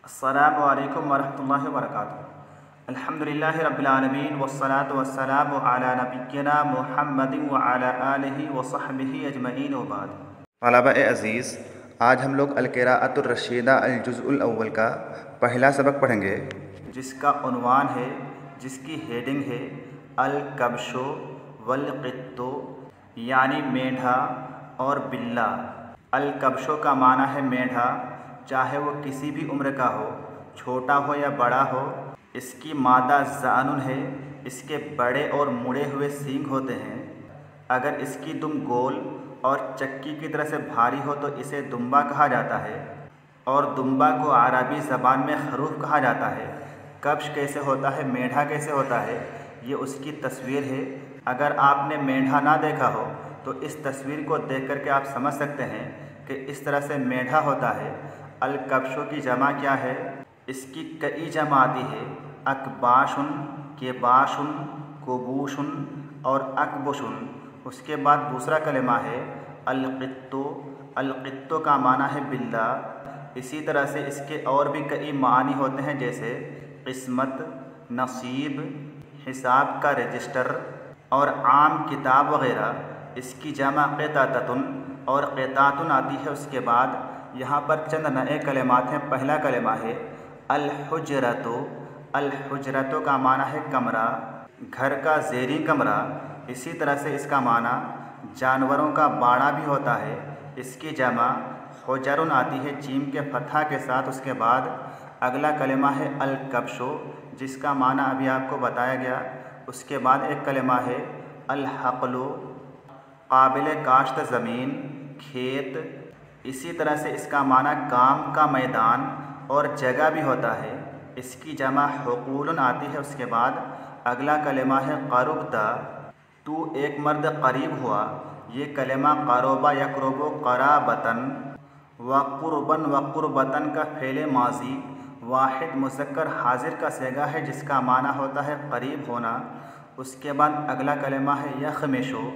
अस्सलामु अलैकुम वरहमतुल्लाहि वबरकातुहू। अल्हम्दुलिल्लाहि रब्बिल आलमीन वस्सलातु वस्सलामु अला नबिय्यिना मुहम्मदिन व अला आलिहि व सहबिहि अजमईन व बाद। तलबा-ए अज़ीज़, आज हम लोग अलक़राअतुर रशीदा अल-जुज़्उल अव्वल का पहला सबक पढ़ेंगे, जिसका उन्वान है, जिसकी हेडिंग है अल-कब्शो वल क़ित्तो, यानी मेंढा और बिल्ला। अल-कब्शो का माना है मेंढा, चाहे वो किसी भी उम्र का हो, छोटा हो या बड़ा हो। इसकी मादा ज़ानुन है, इसके बड़े और मुड़े हुए सींग होते हैं। अगर इसकी दुम गोल और चक्की की तरह से भारी हो तो इसे दुम्बा कहा जाता है, और दुम्बा को अरबी ज़बान में खरूफ कहा जाता है। कब्श कैसे होता है, मेंढा कैसे होता है, ये उसकी तस्वीर है। अगर आपने मेंढा ना देखा हो तो इस तस्वीर को देख करके आप समझ सकते हैं कि इस तरह से मेंढा होता है। अल-कब्शो की जमा क्या है? इसकी कई जमा आती है, अकबाशुन, केबाशुन, कुबूशुन और अकबुशुन। उसके बाद दूसरा कलिमा है अल-क़ित्तो। अल-क़ित्तो का माना है बिल्ला। इसी तरह से इसके और भी कई मानी होते हैं, जैसे किस्मत, नसीब, हिसाब का रजिस्टर और आम किताब वगैरह। इसकी जमा क़ितातुन और क़ितातुन आती है। उसके बाद यहाँ पर चंद नए कलिमात हैं। पहला कलिमा है अल-हुजरतो। अल-हुजरतो का माना है कमरा, घर का ज़ेरी कमरा। इसी तरह से इसका माना जानवरों का बाड़ा भी होता है। इसकी जमा हुजरुन आती है, जीम के फतहा के साथ। उसके बाद अगला कलिमा है अल-कब्शो, जिसका माना अभी आपको बताया गया। उसके बाद एक कलिमा है अल-हक़लो, काबिल काश्त ज़मीन, खेत। इसी तरह से इसका माना काम का मैदान और जगह भी होता है। इसकी जमा हुकूलन आती है। उसके बाद अगला कलिमा है क़रुबता, तू एक मर्द करीब हुआ। ये कलिमा क़रबा यक़रुबु क़राबतन व क़ुरबन व क़ुरबतन का फ़ेल माज़ी वाहिद मुज़क्कर हाजिर का सेगा है, जिसका माना होता है करीब होना। उसके बाद अगला कलिमा है यख़मिशो,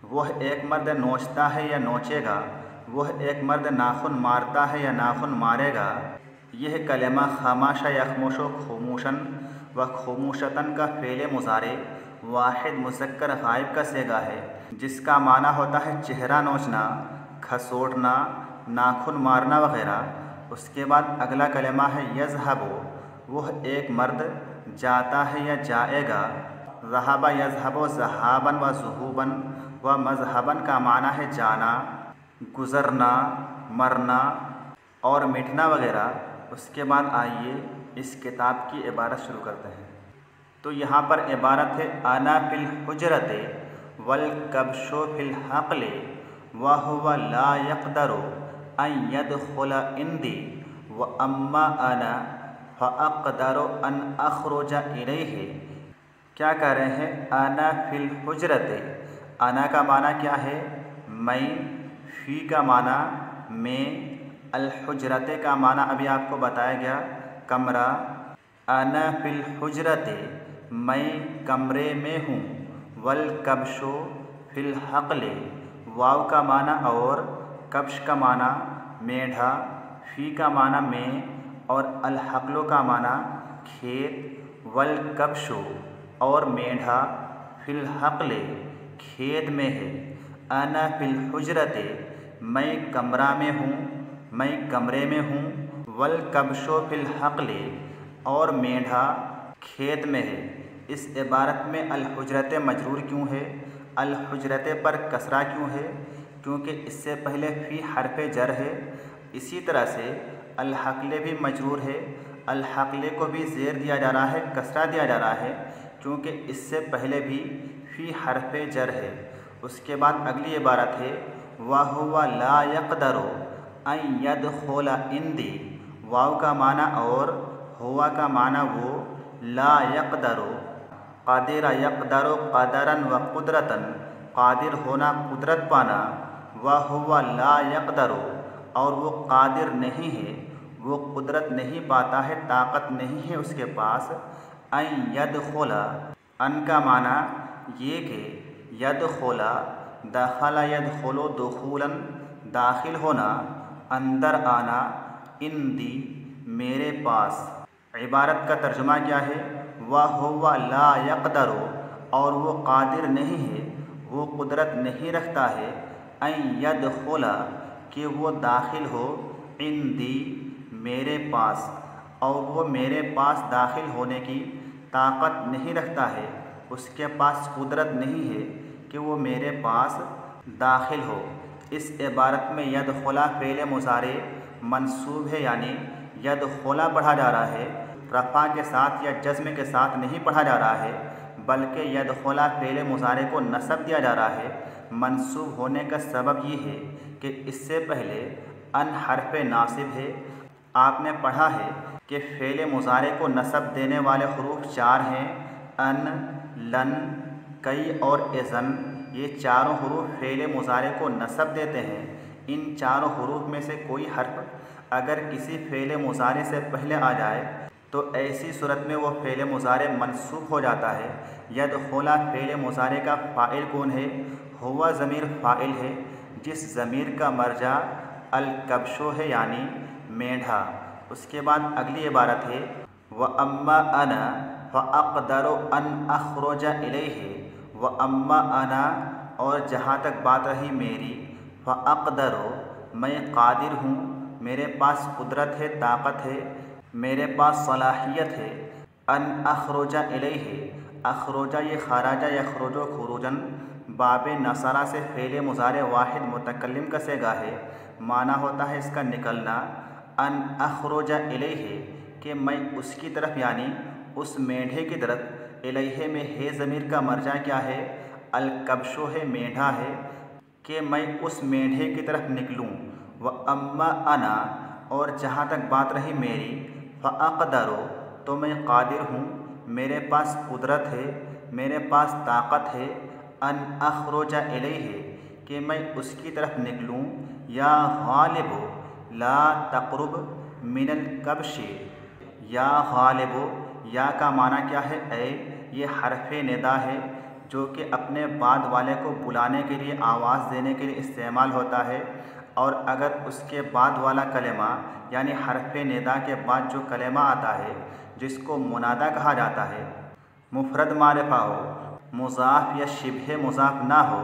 वह एक मर्द नोचता है या नोचेगा। वह एक मर्द नाखुन मारता है या नाखुन मारेगा। यह कलिमा खमाशा यख़मुशो खुमूशन व खुमूशतन का फ़ेल मुज़ारे वाहिद मुज़क्कर गायब का सेगा है, जिसका माना होता है चेहरा नोचना, खसोटना, नाखुन मारना वगैरह। उसके बाद अगला कलिमा है यज़हबो, वह एक मर्द जाता है या जाएगा। ज़हबा यज़हबो ज़हाबन व ज़ुहूबन व मज़हबन का माना है जाना, गुज़रना, मरना और मिटना वगैरह। उसके बाद आइए इस किताब की इबारत शुरू करते हैं। तो यहाँ पर इबारत है अना फिल हुजरते वल कब्शो फिल हक़ले व हुवा ला यक़दरु अन यदख़ुला इंदी व अम्मा अना फ़अक़दरु अन अख़रुजा इलैहि। क्या कह रहे हैं? अना फिल हुजरते। अना का माना क्या है? मैं। फ़ी का माना में। अल-हुजरते का माना अभी आपको बताया गया, कमरा। अना फिल हुजरते, मैं कमरे में हूँ। वल कब्शो फिल हक़ले, वाव का माना और, कब्श का माना मेंढा, फ़ी का माना में और अल-हक़लो का माना खेत। वल कब्शो और मेंढा, फिल हक़ले खेत में है। अना फिल हुजरते, मैं कमरा में हूँ, मैं कमरे में हूँ। वल कब्शो फिल हक़ले और मेंढा खेत में है। इस इबारत में अल-हुजरते मजरूर क्यों है? अल-हुजरते पर कसरा क्यों है? क्योंकि इससे पहले फ़ी हरफ़े जर है। इसी तरह से अल-हक़ले भी मजरूर है। अल-हक़ले को भी ज़ेर दिया जा रहा है, कसरा दिया जा रहा है, क्योंकि इससे पहले भी फ़ी हरफ़े जर है। उसके बाद अगली इबारत है वहुवा ला यक़दरु अन यदख़ुला इंदी। वाव का माना और, हुआ का माना वो, ला यक़दरु क़दिरा यक़दरु क़दरन व क़ुदरतन, क़ादिर होना, कुदरत पाना। वहुवा ला यक़दरु, और वो क़ादिर नहीं है, वो कुदरत नहीं पाता है, ताकत नहीं है उसके पास। अन यदख़ुला, अन का माना ये कि यदख़ुला, दख़ला यदख़ुलु दुख़ूलन, दाखिल होना, अंदर आना। इंदी, मेरे पास। इबारत का तर्जुमा क्या है? वहुव ला यक़दर, और वो कादिर नहीं है, वो कुदरत नहीं रखता है, अन यदखुला, कि वो दाखिल हो, इंदी, मेरे पास, और वो मेरे पास दाखिल होने की ताकत नहीं रखता है, उसके पास कुदरत नहीं है कि वो मेरे पास दाखिल हो। इस इबारत में यदखुला फ़ेल मुज़ारे मंसूब है, यानी यदखुला पढ़ा जा रहा है, रफ़ा के साथ या जज़्म के साथ नहीं पढ़ा जा रहा है, बल्कि यदखुला फ़ेल मुज़ारे को नसब दिया जा रहा है। मंसूब होने का सबब ये है कि इससे पहले अन हरफ नासिब है। आपने पढ़ा है कि फ़ेल मुज़ारे को नसब देने वाले हरूफ 4 हैं, अन, लन, कई और इज़न। ये चारों हरूफ फ़ेल मुज़ारे को नसब देते हैं। इन चारों हरूफ में से कोई हर्फ अगर किसी फ़ेल मुज़ारे से पहले आ जाए तो ऐसी सूरत में वो फ़ेल मुज़ारे मंसूब हो जाता है। यदखुला फ़ेल मुज़ारे का फ़ाइल कौन है? हुवा ज़मीर फ़ाइल है, जिस ज़मीर का मर्जा अलकब्शो है, यानी मेढा। उसके बाद अगली इबारत है व अम्मा अना फ़अक़दरु अन अख़रुजा इलैहि। व अम्मा अना, और जहाँ तक बात रही मेरी, फ़अक़दरु, मैं कादिर हूँ, मेरे पास कुदरत है, ताकत है, मेरे पास सलाहियत है, अन अख़रुजा इलैहि। अख़रुजा ये खराजा यख़रुजु खुरूजन, बाब नसरा से फ़ेल मुज़ारे वाहिद मुतकल्लिम का सेगा है। माना होता है इसका निकलना। अन अख़रुजा इलैहि, कि मैं उसकी तरफ, यानी उस मेढे की तरफ। इलैहि में है ज़मीर का मर्जा क्या है? अलकब्शो है, मेढा है, कि मैं उस मेढे की तरफ निकलूँ। व अम्मा अना, और जहाँ तक बात रही मेरी, फ़अक़दरु, तो मैं कादिर हूँ, मेरे पास कुदरत है, मेरे पास ताकत है, अन अख़रुजा इलैहि, कि मैं उसकी तरफ निकलूँ। या गालिबु ला तक़रुब मिनल कब्शि। या गालिबु, या का माना क्या है? ए, ये हरफ निदा है जो कि अपने बाद वाले को बुलाने के लिए, आवाज़ देने के लिए इस्तेमाल होता है। और अगर उसके बाद वाला कलेमा, यानी हरफ निदा के बाद जो कलेमा आता है जिसको मुनादा कहा जाता है, मुफरद मारिफा हो, मुज़ाफ़ या शिबह मुज़ाफ़ ना हो,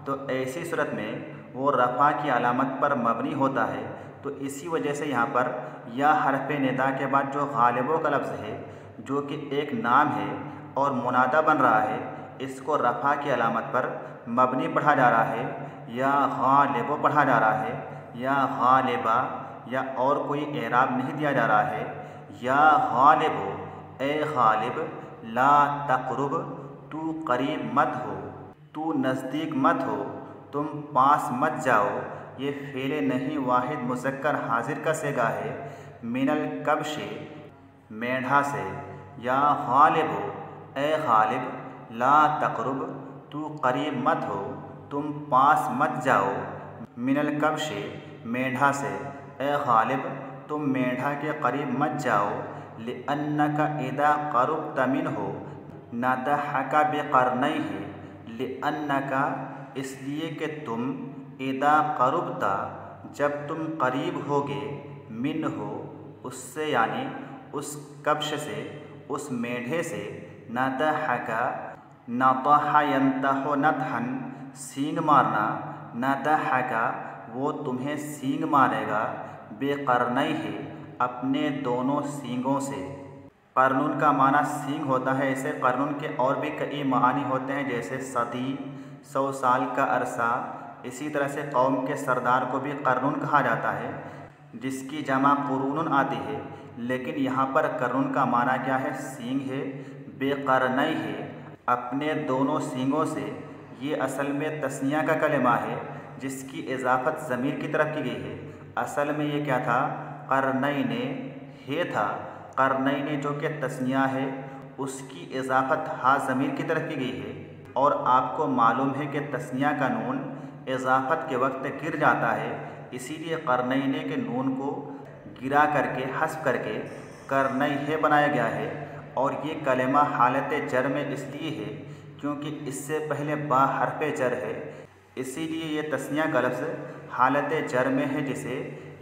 तो ऐसी सूरत में वो रफ़ा की अलामत पर मबनी होता है। तो इसी वजह से यहाँ पर या हरफ निदा के बाद जो गालिबो का लफ्ज़ है, जो कि एक नाम है और मुनादा बन रहा है, इसको रफ़ा की अलामत पर मबनी पढ़ा जा रहा है, या गालिबो पढ़ा जा रहा है, या गालिबा, या और कोई एराब नहीं दिया जा रहा है। या गालिबो, ए गालिब, ला तक़रुब, तू करीब मत हो, तू नज़दीक मत हो, तुम पास मत जाओ। ये फ़ेल नहीं वाहिद मुज़क्कर हाजिर का सेगा है, मिनल कब्शे, मेढा से। या गालिबो, ए गालिब, ला तक़रुब, तू करीब मत हो, तुम पास मत जाओ, मिनल कब्शे, मेढा से। ए गालिब, तुम मेढा के करीब मत जाओ। लिअन्नका इदा क़रुब्त मिन्हु नदहका बिक़रनैहि। लिअन्नका, इसलिए कि तुम, इदा क़रुब्ता, जब तुम करीब होगे, मिन्हु, उससे, यानी उस कब्श से, उस मेढे से, नदहका, नतह यंतह नतहन, सींग मारना, नदहका, वो तुम्हें सींग मारेगा, बेक़रनैहि, अपने दोनों सींगों से। क़र्नुन का माना सींग होता है। ऐसे क़र्नुन के और भी कई मानी होते हैं, जैसे सदी, 100 साल का अरसा। इसी तरह से कौम के सरदार को भी क़र्नुन कहा जाता है, जिसकी जमा क़ुरूनुन आती है। लेकिन यहाँ पर क़र्नुन का माना क्या है? सींग है। बेक़रनैहि, अपने दोनों सींगों से, ये असल में तस्निया का कलिमा है जिसकी इजाफत ज़मीर की तरफ की गई है। असल में ये क्या था? क़रनैने हे था। क़रनैने जो कि तस्निया है, उसकी इजाफत हा ज़मीर की तरफ की गई है। और आपको मालूम है कि तस्निया का नून इजाफत के वक्त गिर जाता है, इसीलिए क़रनैने के नून को गिरा करके, हस्फ करके क़रनैहे बनाया गया है। और ये कलेमा हालत जर में इसलिए है क्योंकि इससे पहले बा हरफ जर है, इसीलिए ये तस्निया का लफ्ज़ हालत जर में है, जिसे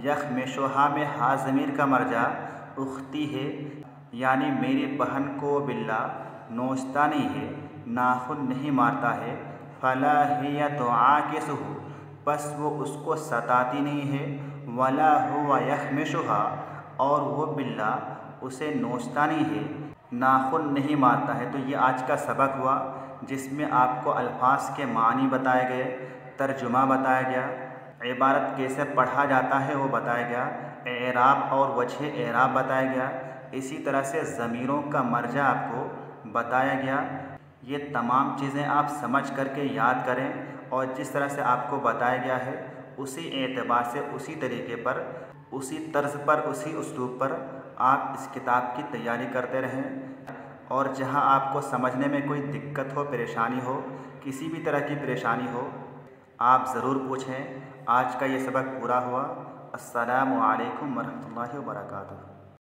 यखमिशुहा में हा ज़मीर का मर्जा उख्ती है, यानी मेरी बहन को बिल्ला नोचता नहीं है, नाखून नहीं मारता है। फला हिया तुआकिसुहु, बस वो उसको सताती नहीं है। वला हुवा यखमिशुहा, और वो बिल्ला उसे नोचता नहीं है, नाखून नहीं मारता है। तो ये आज का सबक हुआ जिसमें आपको अल्फाज के मानी बताए गए, तर्जुमा बताया गया, इबारत कैसे पढ़ा जाता है वो बताया गया, एराब और वजह एराब बताया गया, इसी तरह से ज़मीरों का मर्जा आपको बताया गया। ये तमाम चीज़ें आप समझ करके याद करें और जिस तरह से आपको बताया गया है उसी एतबार से, उसी तरीके पर, उसी तर्ज पर, उसी उसलूब पर आप इस किताब की तैयारी करते रहें। और जहां आपको समझने में कोई दिक्कत हो, परेशानी हो, किसी भी तरह की परेशानी हो, आप ज़रूर पूछें। आज का ये सबक पूरा हुआ। अस्सलामु अलैकुम वरहमतुल्लाहि वबरकातुहू।